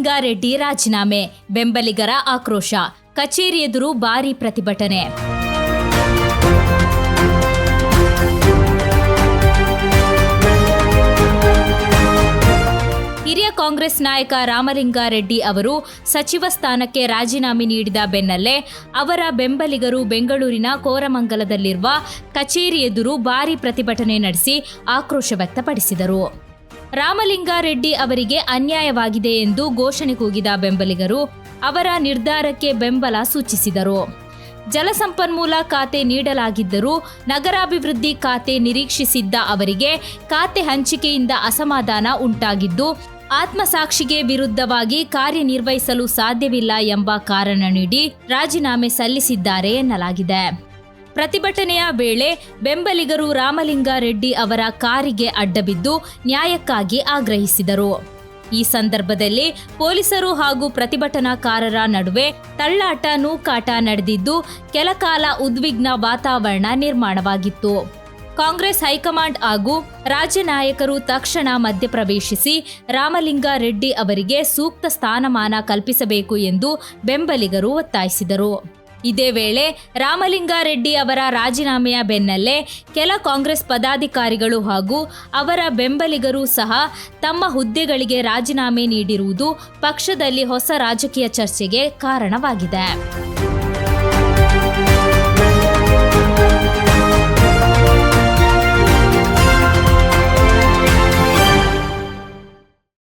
ರಾಮಲಿಂಗಾರೆಡ್ಡಿ ರಾಜೀನಾಮೆ, ಬೆಂಬಲಿಗರ ಆಕ್ರೋಶ, ಕಚೇರಿ ಎದುರು ಭಾರೀ ಪ್ರತಿಭಟನೆ. ಹಿರಿಯ ಕಾಂಗ್ರೆಸ್ ನಾಯಕ ರಾಮಲಿಂಗಾರೆಡ್ಡಿ ಅವರು ಸಚಿವ ಸ್ಥಾನಕ್ಕೆ ರಾಜೀನಾಮೆ ನೀಡಿದ ಬೆನ್ನಲ್ಲೇ ಅವರ ಬೆಂಬಲಿಗರು ಬೆಂಗಳೂರಿನ ಕೋರಮಂಗಲದಲ್ಲಿರುವ ಕಚೇರಿ ಎದುರು ಭಾರೀ ಪ್ರತಿಭಟನೆ ನಡೆಸಿ ಆಕ್ರೋಶ ವ್ಯಕ್ತಪಡಿಸಿದರು. ರಾಮಲಿಂಗಾರೆಡ್ಡಿ ಅವರಿಗೆ ಅನ್ಯಾಯವಾಗಿದೆ ಎಂದು ಘೋಷಣೆ ಕೂಗಿದ ಬೆಂಬಲಿಗರು ಅವರ ನಿರ್ಧಾರಕ್ಕೆ ಬೆಂಬಲ ಸೂಚಿಸಿದರು. ಜಲಸಂಪನ್ಮೂಲ ಖಾತೆ ನೀಡಲಾಗಿದ್ದರೂ ನಗರಾಭಿವೃದ್ಧಿ ಖಾತೆ ನಿರೀಕ್ಷಿಸಿದ್ದ ಅವರಿಗೆ ಖಾತೆ ಹಂಚಿಕೆಯಿಂದ ಅಸಮಾಧಾನ ಉಂಟಾಗಿದ್ದು, ಆತ್ಮಸಾಕ್ಷಿಗೆ ವಿರುದ್ಧವಾಗಿ ಕಾರ್ಯನಿರ್ವಹಿಸಲು ಸಾಧ್ಯವಿಲ್ಲ ಎಂಬ ಕಾರಣ ನೀಡಿ ರಾಜೀನಾಮೆ ಸಲ್ಲಿಸಿದ್ದಾರೆ ಎನ್ನಲಾಗಿದೆ. ಪ್ರತಿಭಟನೆಯ ವೇಳೆ ಬೆಂಬಲಿಗರು ರಾಮಲಿಂಗಾರೆಡ್ಡಿ ಅವರ ಕಾರಿಗೆ ಅಡ್ಡಬಿದ್ದು ನ್ಯಾಯಕ್ಕಾಗಿ ಆಗ್ರಹಿಸಿದರು. ಈ ಸಂದರ್ಭದಲ್ಲಿ ಪೊಲೀಸರು ಹಾಗೂ ಪ್ರತಿಭಟನಾಕಾರರ ನಡುವೆ ತಳ್ಳಾಟ, ನೂಕಾಟ ನಡೆದಿದ್ದು, ಕೆಲಕಾಲ ಉದ್ವಿಗ್ನ ವಾತಾವರಣ ನಿರ್ಮಾಣವಾಗಿತ್ತು. ಕಾಂಗ್ರೆಸ್ ಹೈಕಮಾಂಡ್ ಹಾಗೂ ರಾಜ್ಯ ನಾಯಕರು ತಕ್ಷಣ ಮಧ್ಯಪ್ರವೇಶಿಸಿ ರಾಮಲಿಂಗಾರೆಡ್ಡಿ ಅವರಿಗೆ ಸೂಕ್ತ ಸ್ಥಾನಮಾನ ಕಲ್ಪಿಸಬೇಕು ಎಂದು ಬೆಂಬಲಿಗರು ಒತ್ತಾಯಿಸಿದರು. ಇದೇ ವೇಳೆ ರಾಮಲಿಂಗಾರೆಡ್ಡಿ ಅವರ ರಾಜೀನಾಮೆಯ ಬೆನ್ನಲ್ಲೇ ಕೆಲ ಕಾಂಗ್ರೆಸ್ ಪದಾಧಿಕಾರಿಗಳು ಹಾಗೂ ಅವರ ಬೆಂಬಲಿಗರು ಸಹ ತಮ್ಮ ಹುದ್ದೆಗಳಿಗೆ ರಾಜೀನಾಮೆ ನೀಡಿರುವುದು ಪಕ್ಷದಲ್ಲಿ ಹೊಸ ರಾಜಕೀಯ ಚರ್ಚೆಗೆ ಕಾರಣವಾಗಿದೆ.